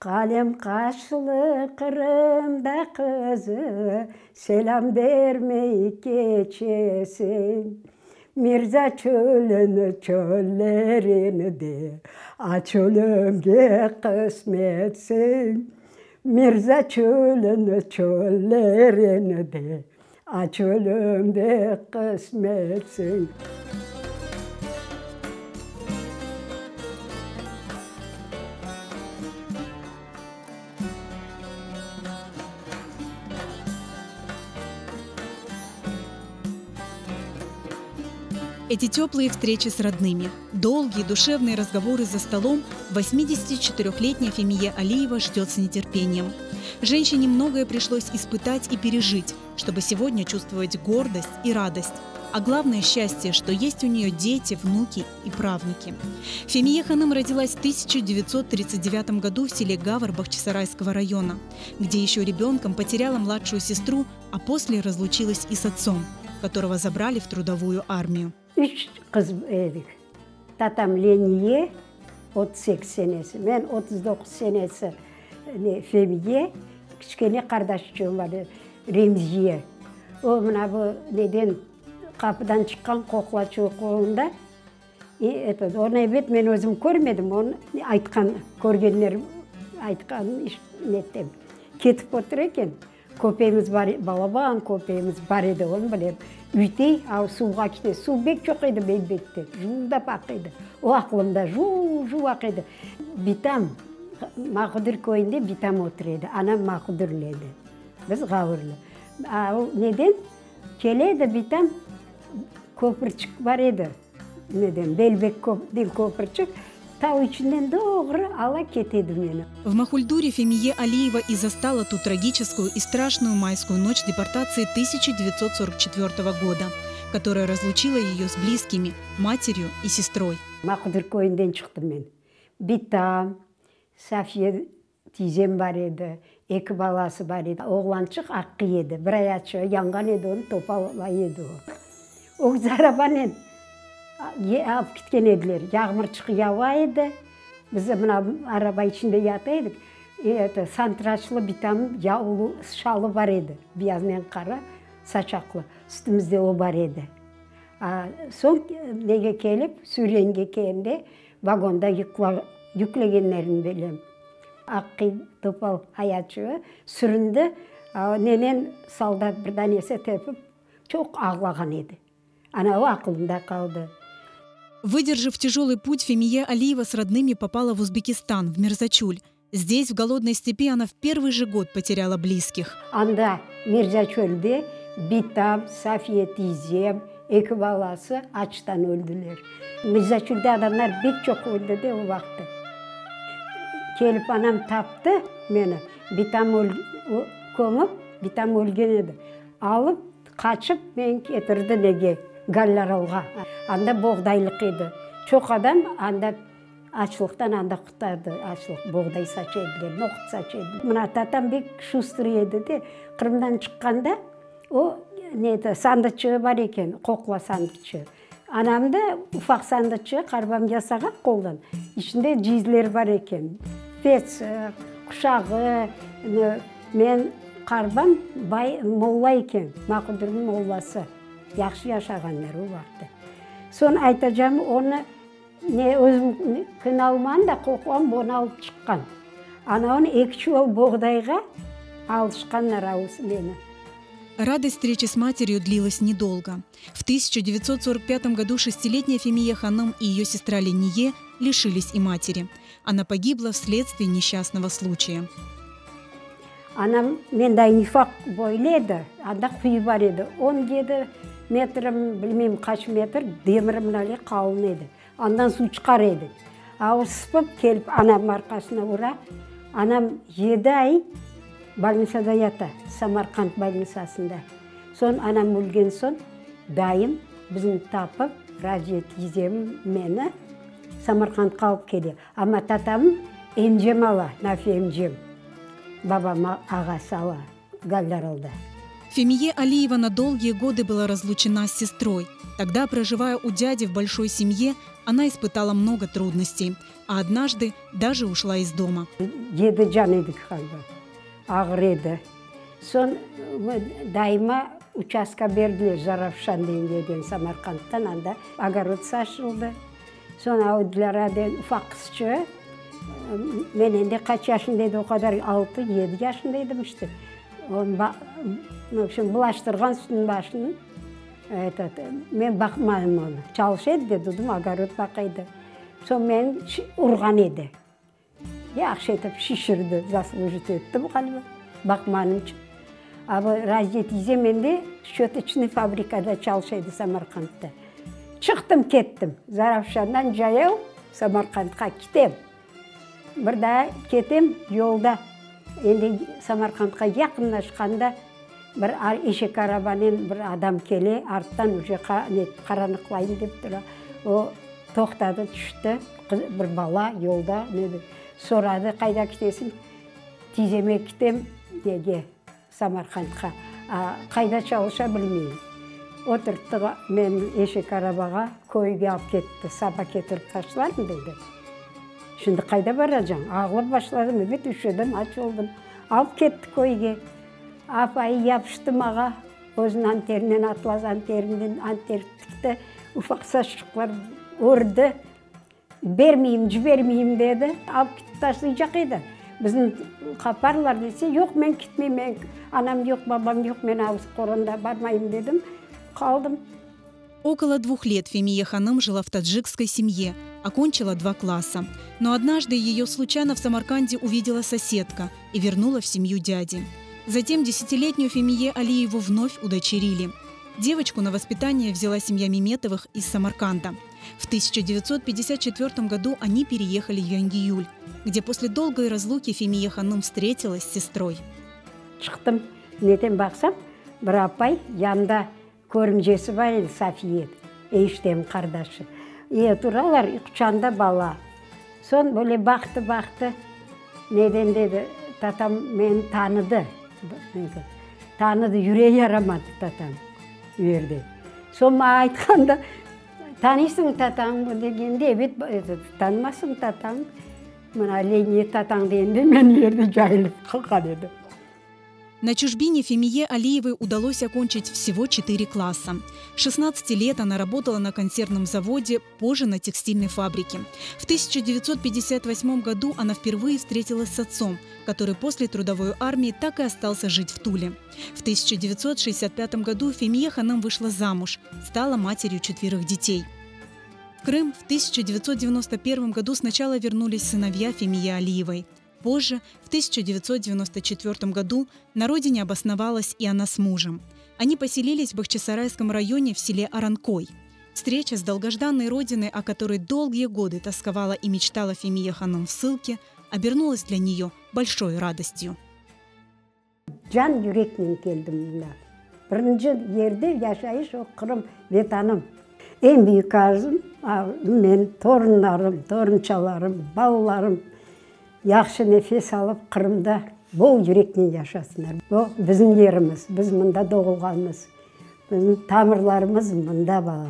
Kalem kaşlı Kırım'da kızı, selam vermeyip geçesin. Mirza çölünü çöllerini de, aç ölümge kısmetsin. Mirza çölünü çöllerini de, aç ölümde kısmetsin. Эти теплые встречи с родными, долгие душевные разговоры за столом 84-летняя Фемие Алиева ждет с нетерпением. Женщине многое пришлось испытать и пережить, чтобы сегодня чувствовать гордость и радость. А главное счастье, что есть у нее дети, внуки и правнуки. Фемие Ханым родилась в 1939 году в селе Гавр Бахчисарайского района, где еще ребенком потеряла младшую сестру, а после разлучилась и с отцом, которого забрали в трудовую армию. 3 kız edik. Tatam Leniye 38 senesi, ben 39 senesi Femiye, küçükene kardeşçiğim var Remziye. O bu neden kapıdan çıkan koklaçı kolunda. Onu evet ben özüm görmedim, onu aytkan, görgenlerim aytkan nettem. Ketip otururken köpeğimiz var, balabağın köpeğimiz var edi, onu bileyim. Ütey, suға кетеді. Су бек жоқ еді белбекте, жуылдап ақиды. О ақылымда жу ақиды. Битам, Мақұдыр көйінде битам отыр еді. Анам Мақұдырледі. Біз ғауырлы. Неден? Келеді битам, көпірчік бар еді. Неден? Белбек көпірчік. Тау içinden doğru ала кетеді мені. В Махульдуре Фемие Алиева и застала ту трагическую и страшную майскую ночь депортации 1944 года, которая разлучила ее с близкими, матерью и сестрой. Мақұдыр көйінден шықтым мен. Битам, Сафия тизем бар еді, 2 баласы бар еді. Оғланшық аққы еді, бір аячы янған еді, оны топала еді. Оқ зарабанен алып кеткен еділер. Яғмырчық яуа еді. Біз мына араба ішінде ятайдық. Сантырашлы битам яулы шалы бар еді. Биязмен қара, сачақлы. Үстімізде о бар еді. Соң неге келіп, Сүренге келінде вагонда yüklегенлерін білем. Аққи топал аячы сүрінді. Ненен солдат бірдан есе тепіп, çok ağlаған еді. Ана о ақылында қалды. Выдержав тяжелый путь, Фемие Алиева с родными попала в Узбекистан, в Мирзачуль. Здесь, в голодной степи, она в первый же год потеряла близких. Анда Мирзачульде Битам, Сафия тизем, 2 баласы açtan öldüler. Мирзачульде адамдар бек çok öldü de o vakti. Келіп анам тапты мені. Битам көміп, Битам өлген еді. Алып, қачып, мен кетірді неге? Галларалға. Анда боғдайлық еді. Çok адам анда açlıqtan анда құтарды. Açlıq, боғдай сачы еділер, ноқыт сачы еділер. Мына татам бек шустыр еді де, Қырымдан шыққанда, о сандықчы бар екен, қоқла сандықчы. Анамда уфақ сандықчы қарбам жасаған қолдан. Ішінде жезлер бар екен. Пец, құшағы, мен қарбам бай молла екен, Мақұдырдың молласы. Яқшы яшағандар о вақты. Сон айтажам, оны өзім күн алман да қоқуам, оны алып шыққан. Ана оны 2 жыл боғдайға алып шыққандар ауыз мені. Радость встречи с матерью длилась недолго. В 1945 году 6-летняя Фемие Ханым и ее сестра Ление лишились и матери. Она погибла вследствие несчастного случая. Анам менде нифақ бойледі, анда құйы бар еді. 17 метрім, білмеймін қаш метр, демірім нәле қалын еді. Андан су шығар еді. Ауырсыпып келіп анам арқасына ұра. Анам 7 ай больницада ята, Самарқанд больницасында. Сон анам өлген сон, дайым біздің тапып, Ражет езем мені Самарқанд қалып келе. Ама татам емжем ала, нафи емжем. Бабама ағасы ала, Галларалда. Фемие Алиева на долгие годы была разлучена с сестрой. Тогда, проживая у дяди в большой семье, она испытала много трудностей. а однажды даже ушла из дома. Деді жан едік қалба, ağır еді. Сон дайма участка берділер Жаравшан деген Самарқандтан, анда огород сашылды. Сон аудылар аден ufak kızçı. Men endi kaç yaşındaydı o kadar 6-7 yaşındaydım işte. Bulaştırgan sütün başını. Men bakmadım onu. Çalışıydı dedim, огород bakaydı. Son men urgan edi. Yaxşı etip şişirdi, zaslujit ettim galiba. Bakmanım için. Ama Raziyet izemende şötüçünü fabrikada çalışıydı Samarkand'da. Çıktım kettim. Zarafşan'dan jayau Samarkand'a gitem. Bir daha ketem yolda. Endi Samarkand'a yakınlaşkanda bir eşek arabanın bir adam kele arttan уже karanlıklayın dep tura. O toxtadı, düştü. Bir bala yolda soradı, kayda gitesin? Tizeme gitem dedi Samarkand'a. Kayda çalışa bilmeyim. Oturttu men eşek arabaga koyga alып ketti. Sabah getirip taşlar mı dedi. Şimdi kayda varacağım. Ağlap başladım, evet üşüdüm, aç oldum. Alıp ketti koyga. Apayı yapıştı mağa. Özün anterinden, atlas anterinden antertikte ufak saçlıklar ördü. Vermeyeyim, civermeyeyim dedi. Alıp gitti taşlayacak edi. Bizim kaparlar dese, yok ben gitmeyeyim, ben anam yok, babam yok, ben ağız koronda barmayayım dedim. Kaldım. Около 2 лет Фемия Ханым жила в таджикской семье, окончила 2 класса. Но однажды ее случайно в Самарканде увидела соседка и вернула в семью дяди. Затем 10-летнюю Фемие Алиеву вновь удочерили. Девочку на воспитание взяла семья Меметовых из Самарканда. В 1954 году они переехали в Янгиюль, где после долгой разлуки Фемия Ханым встретилась с сестрой. Çıktım, neden baksam, bir apay yanında körümcesi var edi, Safiye, eniştemin kardeşi. Duralar, kucağında bala. Son böyle baktı, neden dedi, tatam beni tanıdı. Tanıdı, yüreği yaramadı tatam, verdi. Son bana aytkanda, tanıysın tatam bu degende, evet tanımasın tatam. Bana Leyniye tatam deyende, ben yerde cahilip kalkan edi. На чужбине Фемие Алиевой удалось окончить всего 4 класса. 16 лет она работала на консервном заводе, позже на текстильной фабрике. В 1958 году она впервые встретилась с отцом, который после трудовой армии так и остался жить в Туле. В 1965 году Фемия Ханым вышла замуж, стала матерью 4 детей. В Крым в 1991 году сначала вернулись сыновья Фемии Алиевой. Позже, в 1994 году, на родине обосновалась и она с мужем. Они поселились в Бахчисарайском районе в селе Аранкой. Встреча с долгожданной родиной, о которой долгие годы тосковала и мечтала Фемия Ханым в ссылке, обернулась для нее большой радостью. Can yürekle geldim buna. Birinci yerde yaşayış o Kırım vatanım. En büyük arzum, men torunlarım, torunçalarım, ballarım yaxşı nefes alıp Kırım'da bol yürekle yaşasınlar. Bu bizim yerimiz, biz mında doğulganımız, bizim tamırlarımız mında bağlı.